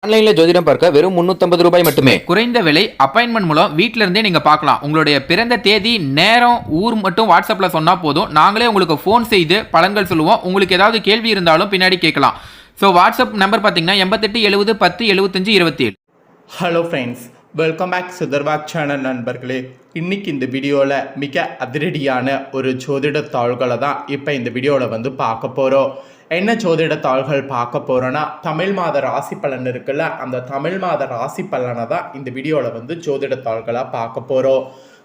ஆன்லைன்ல ஜோதிடம் பார்க்க வெறும் 350 ரூபாய் மட்டுமே. குறைந்த விலை அப்பாயின்மெண்ட் மூலம் வீட்ல இருந்தே நீங்க பார்க்கலாம். உங்களுடைய பிறந்த தேதி, நேரம், ஊர் மட்டும் வாட்ஸ்அப்ல சொன்னா போதும். நாங்களே உங்களுக்கு ஃபோன் செய்து பலன்கள் சொல்லுவோம். உங்களுக்கு ஏதாவது கேள்வி இருந்தாலும் பின்னாடி கேட்கலாம். ஸோ வாட்ஸ்அப் நம்பர் பார்த்தீங்கன்னா 88 70 10 75 27. ஹலோ ஃப்ரெண்ட்ஸ், வெல்கம் பேக் சுதர்வாக் சேனல் நண்பர்களே. இன்றைக்கி இந்த வீடியோவில் மிக அதிரடியான ஒரு ஜோதிட தாள்களை தான் இப்போ இந்த வீடியோவில் வந்து பார்க்க போகிறோம். என்ன ஜோதிட தாள்கள் பார்க்க போகிறோன்னா, தமிழ் மாத ராசி பலன் இருக்குல்ல, அந்த தமிழ் மாத ராசி பலனை தான் இந்த வீடியோவில் வந்து ஜோதிட தாள்களாக பார்க்க போகிறோம்.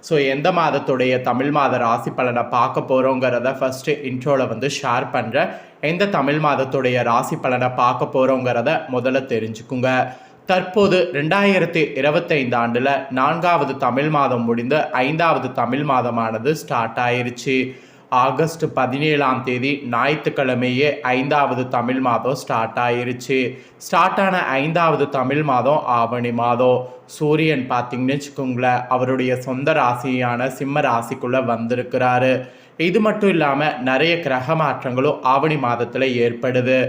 ஸோ எந்த மாதத்துடைய தமிழ் மாத ராசி பலனை பார்க்க போகிறோங்கிறத ஃபஸ்ட்டு இன்ட்ரோவில் வந்து ஷேர் பண்ணுறேன். எந்த தமிழ் மாதத்துடைய ராசி பலனை பார்க்க போகிறோங்கிறத முதல்ல தெரிஞ்சுக்குங்க. தற்போது 2025 ஆண்டில் 4வது தமிழ் மாதம் முடிந்து 5வது தமிழ் மாதமானது ஸ்டார்ட் ஆயிருச்சு. ஆகஸ்ட் 17ஆம் தேதி ஞாயிற்றுக்கிழமையே 5வது தமிழ் மாதம் ஸ்டார்ட் ஆயிருச்சு. ஸ்டார்ட் ஆன 5வது தமிழ் மாதம் ஆவணி மாதம். சூரியன் பார்த்திங்கன்னு வச்சுக்கோங்களேன், அவருடைய சொந்த ராசியான சிம்ம ராசிக்குள்ளே வந்திருக்கிறாரு. இது மட்டும் இல்லாமல் நிறைய கிரக மாற்றங்களும் ஆவணி மாதத்தில் ஏற்படுது.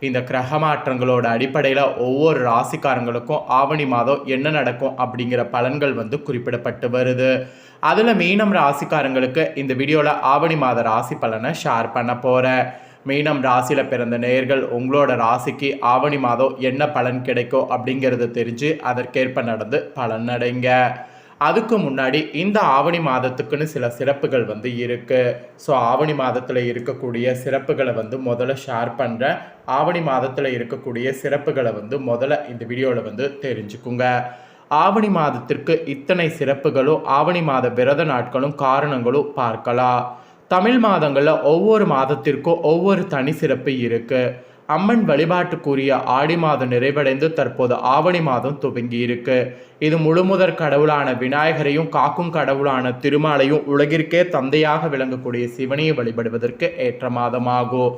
இந்த கிரக மாற்றங்களோட அடிப்படையில் ஒவ்வொரு ராசிக்காரங்களுக்கும் ஆவணி மாதம் என்ன நடக்கும் அப்படிங்கிற பலன்கள் வந்து குறிப்பிடப்பட்டு வருது. அதில் மீனம் ராசிக்காரங்களுக்கு இந்த வீடியோவில் ஆவணி மாத ராசி பலனை ஷேர் பண்ண போகிறேன். மீனம் ராசியில் பிறந்த நேயர்கள் உங்களோட ராசிக்கு ஆவணி மாதம் என்ன பலன் கிடைக்கும் அப்படிங்கிறத தெரிஞ்சு அதற்கேற்ப நடந்து பலன் அடைங்க. அதுக்கு முன்னாடி இந்த ஆவணி மாதத்துக்குன்னு சில சிறப்புகள் வந்து இருக்குது. ஸோ ஆவணி மாதத்தில் இருக்கக்கூடிய சிறப்புகளை வந்து முதல்ல ஷேர் பண்ணுறேன். ஆவணி மாதத்தில் இருக்கக்கூடிய சிறப்புகளை வந்து முதல்ல இந்த வீடியோவில் வந்து தெரிஞ்சுக்குங்க. ஆவணி மாதத்திற்கு இத்தனை சிறப்புகளும் ஆவணி மாத விரத நாட்களும் காரணங்களும் பார்க்கலாம். தமிழ் மாதங்களில் ஒவ்வொரு மாதத்திற்கும் ஒவ்வொரு தனி சிறப்பு இருக்குது. அம்மன் வழிபாட்டுக்குரிய ஆடி மாதம் நிறைவடைந்து தற்போது ஆவணி மாதம் துவங்கி இருக்கு. இது முழுமுதற் கடவுளான விநாயகரையும் காக்கும் கடவுளான திருமாலையும் உலகிற்கே தந்தையாக விளங்கக்கூடிய சிவனையை வழிபடுவதற்கு ஏற்ற மாதமாகும்.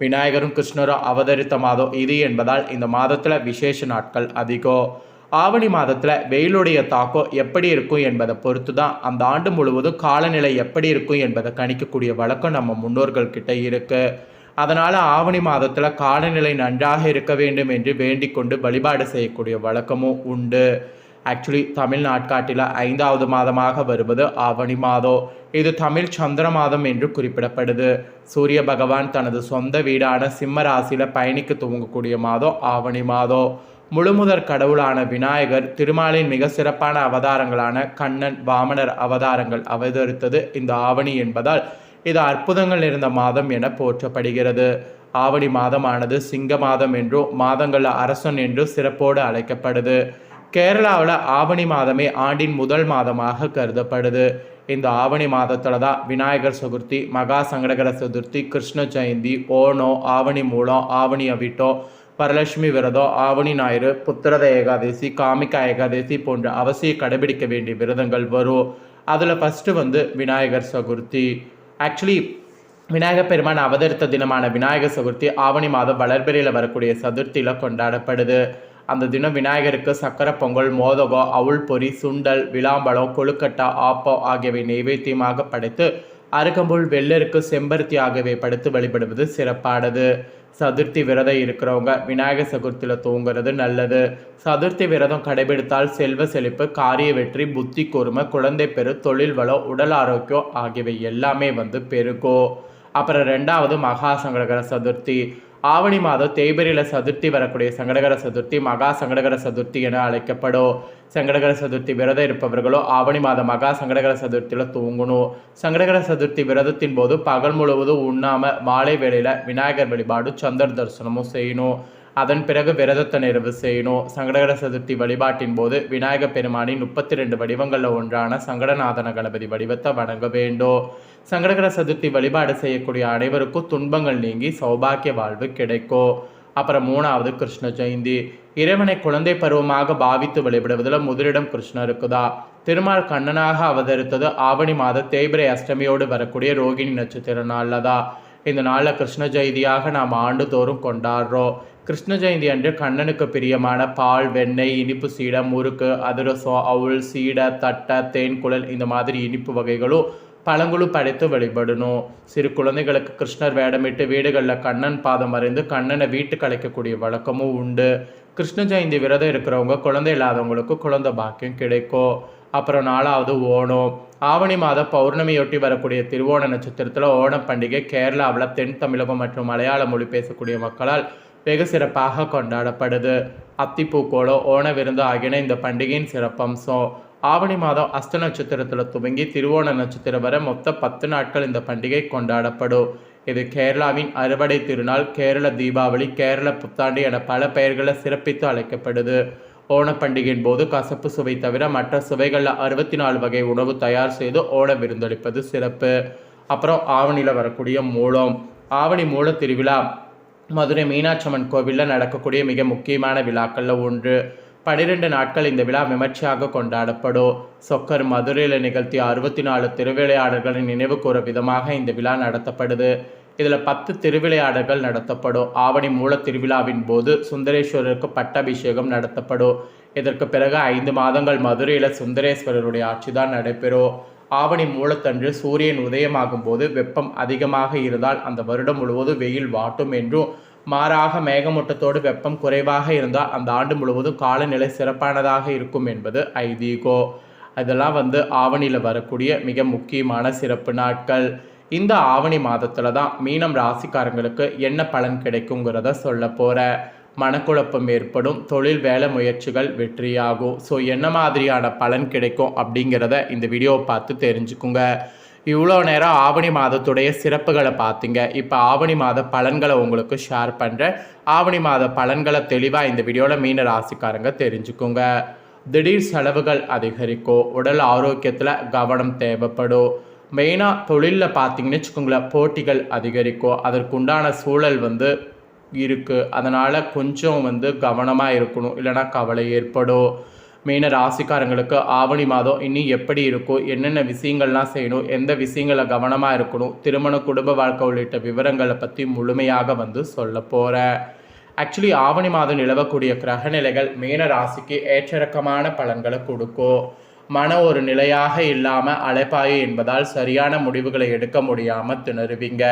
விநாயகரும் கிருஷ்ணரும் அவதரித்த மாதம் இது என்பதால் இந்த மாதத்தில் விசேஷ நாட்கள் அதிகம். ஆவணி மாதத்தில் வெயிலுடைய தாக்கம் எப்படி இருக்கும் என்பதை பொறுத்து தான் அந்த ஆண்டு முழுவதும் காலநிலை எப்படி இருக்கும் என்பதை கணிக்கக்கூடிய வழக்கம் நம்ம முன்னோர்கள் கிட்ட இருக்குது. அதனால் ஆவணி மாதத்தில் காலநிலை நன்றாக இருக்க வேண்டும் என்று வேண்டிக் கொண்டு வழிபாடு செய்யக்கூடிய வழக்கமும் உண்டு. ஆக்சுவலி தமிழ் நாட்காட்டில் 5வது மாதமாக வருவது ஆவணி மாதம். இது தமிழ் சந்திர மாதம் என்று குறிப்பிடப்படுது. சூரிய பகவான் தனது சொந்த வீடான சிம்ம ராசியில் பயணிக்க துவங்கக்கூடிய மாதம் ஆவணி மாதம். முழுமுதற் கடவுளான விநாயகர் திருமாலின் மிக சிறப்பான அவதாரங்களான கண்ணன், வாமனர் அவதாரங்கள் அவதரித்தது இந்த ஆவணி என்பதால் இது அற்புதங்கள் நிறைந்த மாதம் என போற்றப்படுகிறது. ஆவணி மாதமானது சிங்க மாதம் என்றும் மாதங்கள் அரசன் என்றும் சிறப்போடு அழைக்கப்படுது. கேரளாவில் ஆவணி மாதமே ஆண்டின் முதல் மாதமாக கருதப்படுது. இந்த ஆவணி மாதத்தில் தான் விநாயகர் சதுர்த்தி, மகா சங்கடகர சதுர்த்தி, கிருஷ்ண ஜெயந்தி, ஓணம், ஆவணி மூலம், ஆவணி அவிட்டம், வரலட்சுமி விரதம், ஆவணி ஞாயிறு, புத்திரத ஏகாதசி, காமிகா ஏகாதசி போன்ற அவசிய கடைபிடிக்க வேண்டிய விரதங்கள் வரும். அதில் ஃபஸ்ட்டு வந்து விநாயகர் சதுர்த்தி. ஆக்சுவலி விநாயகர் பெருமான் அவதரித்த தினமான விநாயகர் சதுர்த்தி ஆவணி மாதம் வளர்பிறையில் வரக்கூடிய சதுர்த்தியில் கொண்டாடப்படுது. அந்த தினம் விநாயகருக்கு சக்கரை பொங்கல், மோதகம், அவுள் பொரி, சுண்டல், விளாம்பழம், கொழுக்கட்டை, ஆப்பம் ஆகியவை நைவேத்தியமாக படைத்து அருகம்புல், வெள்ளருக்கு, செம்பருத்தி ஆகியவை படைத்து வழிபடுவது சிறப்பானது. சதுர்த்தி விரதம் இருக்கிறவங்க விநாயகர் சதுர்த்தியில் தூங்குறது நல்லது. சதுர்த்தி விரதம் கடைபிடித்தால் செல்வ செழிப்பு, காரிய வெற்றி, புத்தி கூர்மை, குழந்தை பெரு, தொழில் வளம், உடல் ஆரோக்கியம் ஆகியவை எல்லாமே வந்து பெருகும். அப்புறம் 2வது மகா சங்கடகர சதுர்த்தி. ஆவணி மாதம் தேய்பிரையில் சதுர்த்தி வரக்கூடிய சங்கடகர சதுர்த்தி மகா சங்கடகர சதுர்த்தி என அழைக்கப்படும். சங்கடகர சதுர்த்தி விரதம் இருப்பவர்களோ ஆவணி மாதம் மகா சங்கடகர சதுர்த்தியில் தூங்கணும். சங்கடகர சதுர்த்தி விரதத்தின் போது பகல் முழுவதும் உண்ணாமல் மாலை வேளையில் விநாயகர் வழிபாடு, சந்திர தரிசனமும் செய்யணும். அதன் பிறகு விரதத்தை நிறைவு செய்யணும். சங்கடகர சதுர்த்தி வழிபாட்டின் போது விநாயகர் பெருமானின் 32 வடிவங்களில் ஒன்றான சங்கடநாதன கணபதி வடிவத்தை வணங்க வேண்டும். சங்கடகர சதுர்த்தி வழிபாடு செய்யக்கூடிய அனைவருக்கும் துன்பங்கள் நீங்கி சௌபாக்கிய வாழ்வு கிடைக்கும். அப்புறம் 3வது கிருஷ்ண ஜெயந்தி. இறைவனை குழந்தை பருவமாக பாவித்து வழிபடுவதில் முதலிடம் கிருஷ்ணருக்கு தான். திருமால் கண்ணனாக அவதரித்தது ஆவணி மாத தேய்பிரை அஷ்டமியோடு வரக்கூடிய ரோகிணி நட்சத்திர நாளில் தான். இந்த நாளில் கிருஷ்ண ஜெயந்தியாக நாம் ஆண்டுதோறும் கொண்டாடுறோம். கிருஷ்ண ஜெயந்தி அன்று கண்ணனுக்கு பிரியமான பால், வெண்ணெய், இனிப்பு சீடை, முறுக்கு, அதிரசம், அவுள், சீடை, தட்டை, தேன்குழல் இந்த மாதிரி இனிப்பு வகைகளும் பழங்களும் படைத்து வழிபடணும். சிறு குழந்தைகளுக்கு கிருஷ்ணர் வேடமிட்டு வீடுகளில் கண்ணன் பாதம் அறிந்து கண்ணனை வீட்டுக்கு அழைக்கக்கூடிய வழக்கமும் உண்டு. கிருஷ்ண ஜெயந்தி விரதம் இருக்கிறவங்க குழந்தை இல்லாதவங்களுக்கு குழந்தை பாக்கியம் கிடைக்கும். அப்புறம் 4வது ஓணம். ஆவணி மாத பௌர்ணமியொட்டி வரக்கூடிய திருவோண நட்சத்திரத்தில் ஓணம் பண்டிகை கேரளாவில் தென் தமிழகம் மற்றும் மலையாள மொழி பேசக்கூடிய மக்களால் வெகு சிறப்பாக கொண்டாடப்படுது. அத்திப்பூக்கோளோ ஓண விருந்து ஆகியன இந்த பண்டிகையின் சிறப்பம்சம். ஆவணி மாதம் அஸ்த நட்சத்திரத்தில் துவங்கி திருவோண நட்சத்திரம் வரை மொத்த 10 நாட்கள் இந்த பண்டிகை கொண்டாடப்படும். இது கேரளாவின் அறுவடை திருநாள், கேரள தீபாவளி, கேரள புத்தாண்டு என பல பெயர்களை சிறப்பித்து அழைக்கப்படுது. ஓணப்பண்டிகையின் போது கசப்பு சுவை தவிர மற்ற சுவைகளில் 64 வகை உணவு தயார் செய்து ஓண விருந்தளிப்பது சிறப்பு. அப்புறம் ஆவணியில் வரக்கூடிய மூலம். ஆவணி மூல திருவிழா மதுரை மீனாட்சி அம்மன் கோவிலில் நடக்கக்கூடிய மிக முக்கியமான விழாக்களில் ஒன்று. 12 நாட்கள் இந்த விழா விமர்சையாக கொண்டாடப்படும். சொக்கர் மதுரையில் நிகழ்த்திய 64 திருவிளையாடல்களின் நினைவு கூற விதமாக இந்த விழா நடத்தப்படுது. இதில் 10 திருவிளையாடல்கள் நடத்தப்படும். ஆவணி மூல திருவிழாவின் போது சுந்தரேஸ்வரருக்கு பட்டாபிஷேகம் நடத்தப்படும். இதற்கு பிறகு 5 மாதங்கள் மதுரையில் சுந்தரேஸ்வரருடைய ஆட்சி தான் நடைபெறும். ஆவணி மூலத்தன்று சூரியன் உதயமாகும் போது வெப்பம் அதிகமாக இருந்தால் அந்த வருடம் முழுவதும் வெயில் வாட்டும் என்றும், மாறாக மேகமூட்டத்தோடு வெப்பம் குறைவாக இருந்தால் அந்த ஆண்டு முழுவதும் காலநிலை சிறப்பானதாக இருக்கும் என்பது ஐதீகம். இதெல்லாம் ஆவணியில் வரக்கூடிய மிக முக்கியமான சிறப்பு நாட்கள். இந்த ஆவணி மாதத்தில் தான் மீனம் ராசிக்காரங்களுக்கு என்ன பலன் கிடைக்குங்கிறத சொல்ல போகிறேன். மனக்குழப்பம் ஏற்படும், தொழில் வேலை முயற்சிகள் வெற்றியாகும். ஸோ என்ன மாதிரியான பலன் கிடைக்கும் அப்படிங்கிறத இந்த வீடியோவை பார்த்து தெரிஞ்சுக்குங்க. இவ்வளோ நேரம் ஆவணி மாதத்துடைய சிறப்புகளை பார்த்தீங்க. இப்போ ஆவணி மாத பலன்களை உங்களுக்கு ஷேர் பண்ணுறேன். ஆவணி மாத பலன்களை தெளிவாக இந்த வீடியோவில் மீன ராசிக்காரங்க தெரிஞ்சுக்குங்க. திடீர் செலவுகள் அதிகரிக்கும். உடல் ஆரோக்கியத்தில் கவனம் தேவைப்படும். மெயினாக தொழிலில் பார்த்தீங்கன்னு வச்சுக்கோங்களேன், போட்டிகள் அதிகரிக்கும். அதற்குண்டான சூழல் இருக்குது. அதனால் கொஞ்சம் கவனமாக இருக்கணும், இல்லைனா கவலை ஏற்படும். மீன ராசிக்காரங்களுக்கு ஆவணி மாதம் இன்னும் எப்படி இருக்கும், என்னென்ன விஷயங்கள்லாம் செய்யணும், எந்த விஷயங்களை கவனமாக இருக்கணும், திருமண குடும்ப வாழ்க்கை உள்ளிட்ட விவரங்களை பற்றி முழுமையாக சொல்ல போகிறேன். ஆக்சுவலி ஆவணி மாதம் நிலவக்கூடிய கிரகநிலைகள் மீன ராசிக்கு ஏற்றிறக்கமான பலன்களை கொடுக்கும். மன ஒரு நிலையாக இல்லாமல் அலைப்பாயு என்பதால் சரியான முடிவுகளை எடுக்க முடியாமல் திணறுவீங்க.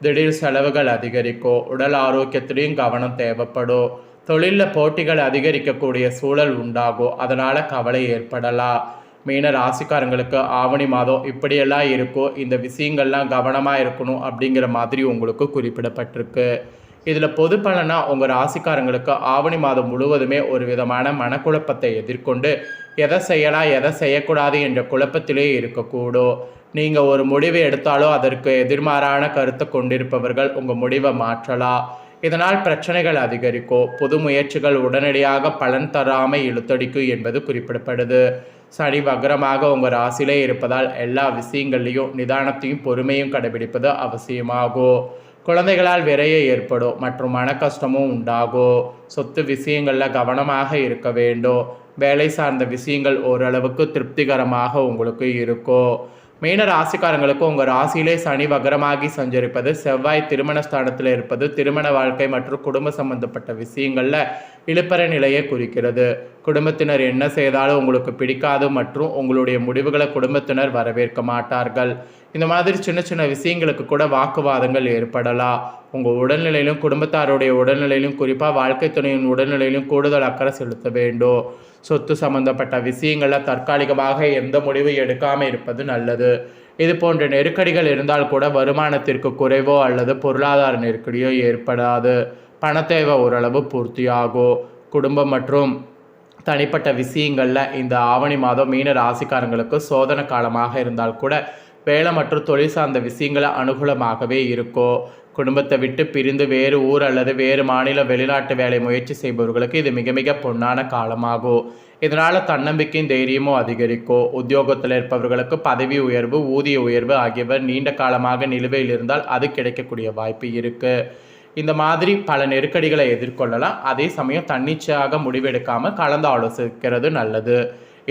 திடீர் செலவுகள் அதிகரிக்கும். உடல் ஆரோக்கியத்திலையும் கவனம் தேவைப்படும். தொழிலில் போட்டிகள் அதிகரிக்கக்கூடிய சூழல் உண்டாகும். அதனால் கவலை ஏற்படலாம். மீன ராசிக்காரங்களுக்கு ஆவணி மாதம் இப்படியெல்லாம் இருக்கும், இந்த விஷயங்கள்லாம் கவனமாக இருக்கணும் அப்படிங்கிற மாதிரி உங்களுக்கு குறிப்பிடப்பட்டிருக்கு. இதில் பொது பலனா உங்கள் ராசிக்காரங்களுக்கு ஆவணி மாதம் முழுவதுமே ஒரு விதமான மனக்குழப்பத்தை எதிர்கொண்டு எதை செய்யலாம் எதை செய்யக்கூடாது என்ற குழப்பத்திலே இருக்கக்கூடும். நீங்கள் ஒரு முடிவை எடுத்தாலோ அதற்கு எதிர்மாறான கருத்தை கொண்டிருப்பவர்கள் உங்கள் முடிவை மாற்றலாம். இதனால் பிரச்சனைகள் அதிகரிக்கும். பொது முயற்சிகள் உடனடியாக பலன் தராமல் இழுத்தடிக்கும் என்பது குறிப்பிடப்படுது. சனி வக்ரமாக உங்கள் ராசியிலே இருப்பதால் எல்லா விஷயங்கள்லையும் நிதானத்தையும் பொறுமையும் கடைபிடிப்பது அவசியமாகும். குழந்தைகளால் விரைய ஏற்படும் மற்றும் மன கஷ்டமும் உண்டாகும். சொத்து விஷயங்களில் கவனமாக இருக்க வேண்டும். வேலை சார்ந்த விஷயங்கள் ஓரளவுக்கு திருப்திகரமாக உங்களுக்கு இருக்கும். மீன ராசிக்காரங்களுக்கு உங்கள் ராசியிலே சனி வக்ரமாகி சஞ்சரிப்பது, செவ்வாய் திருமண ஸ்தானத்தில் இருப்பது திருமண வாழ்க்கை மற்றும் குடும்ப சம்பந்தப்பட்ட விஷயங்களில் இழுப்பற நிலையை குறிக்கிறது. குடும்பத்தினர் என்ன செய்தாலும் உங்களுக்கு பிடிக்காது மற்றும் உங்களுடைய முடிவுகளை குடும்பத்தினர் வரவேற்க மாட்டார்கள். இந்த மாதிரி சின்ன சின்ன விஷயங்களுக்கு கூட வாக்குவாதங்கள் ஏற்படலாம். உங்கள் உடல்நிலையிலும் குடும்பத்தாருடைய உடல்நிலையிலும் குறிப்பாக வாழ்க்கை துணையின் உடல்நிலையிலும் கூடுதல் அக்கறை செலுத்த வேண்டும். சொத்து சம்பந்தப்பட்ட விஷயங்களில் தற்காலிகமாக எந்த முடிவு எடுக்காமல் இருப்பது நல்லது. இது போன்ற நெருக்கடிகள் இருந்தால் கூட வருமானத்திற்கு குறைவோ அல்லது பொருளாதார நெருக்கடியோ ஏற்படாது. பணத்தேவை ஓரளவு பூர்த்தியாகும். குடும்பம் மற்றும் தனிப்பட்ட விஷயங்களில் இந்த ஆவணி மாதம் மீன ராசிக்காரங்களுக்கு சோதனை காலமாக இருந்தால் கூட வேலை மற்றும் தொழில் சார்ந்த விஷயங்களை அனுகூலமாகவே இருக்கும். குடும்பத்தை விட்டு பிரிந்து வேறு ஊர் அல்லது வேறு மாநில வெளிநாட்டு வேலை முயற்சி செய்பவர்களுக்கு இது மிக மிக பொன்னான காலமாகும். இதனால் தன்னம்பிக்கையும் தைரியமும் அதிகரிக்கும். உத்தியோகத்தில் இருப்பவர்களுக்கு பதவி உயர்வு, ஊதிய உயர்வு ஆகியவை நீண்ட காலமாக நிலுவையில் இருந்தால் அது கிடைக்கக்கூடிய வாய்ப்பு இருக்குது. இந்த மாதிரி பல நெருக்கடிகளை எதிர்கொள்ளலாம். அதே சமயம் தன்னிச்சையாக முடிவெடுக்காமல் கலந்து ஆலோசிக்கிறது நல்லது.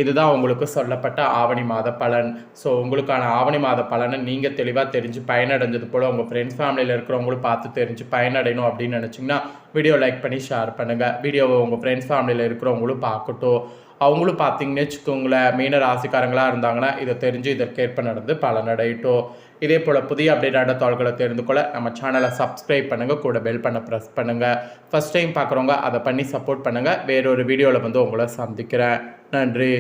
இதுதான் உங்களுக்கு சொல்லப்பட்ட ஆவணி மாத பலன். ஸோ உங்களுக்கான ஆவணி மாத பலனை நீங்கள் தெளிவாக தெரிஞ்சு பயனடைஞ்சது போல் உங்கள் ஃப்ரெண்ட்ஸ் ஃபேமிலியில் இருக்கிறவங்களும் பார்த்து தெரிஞ்சு பயனடையணும் அப்படின்னு நினச்சிங்கன்னா வீடியோ லைக் பண்ணி ஷேர் பண்ணுங்கள். வீடியோவை உங்கள் ஃப்ரெண்ட்ஸ் ஃபேமிலியில் இருக்கிறவங்களும் பார்க்கட்டும். அவங்களும் பார்த்தீங்கன்னு வச்சுக்கோங்களேன், மீன ராசிக்காரங்களாக இருந்தாங்கன்னா இதை தெரிஞ்சு இதற்கேற்ப நடந்து பலனடையட்டும். இதே போல் புதிய அப்டேட்டான தாள்களை தெரிந்து கொள்ள நம்ம சேனலை சப்ஸ்கிரைப் பண்ணுங்கள், கூட பெல் பண்ண ப்ரெஸ் பண்ணுங்கள். ஃபஸ்ட் டைம் பார்க்குறவங்க அதை பண்ணி சப்போர்ட் பண்ணுங்கள். வேறொரு வீடியோவில் வந்து உங்களை சந்திக்கிறேன். நன்றி.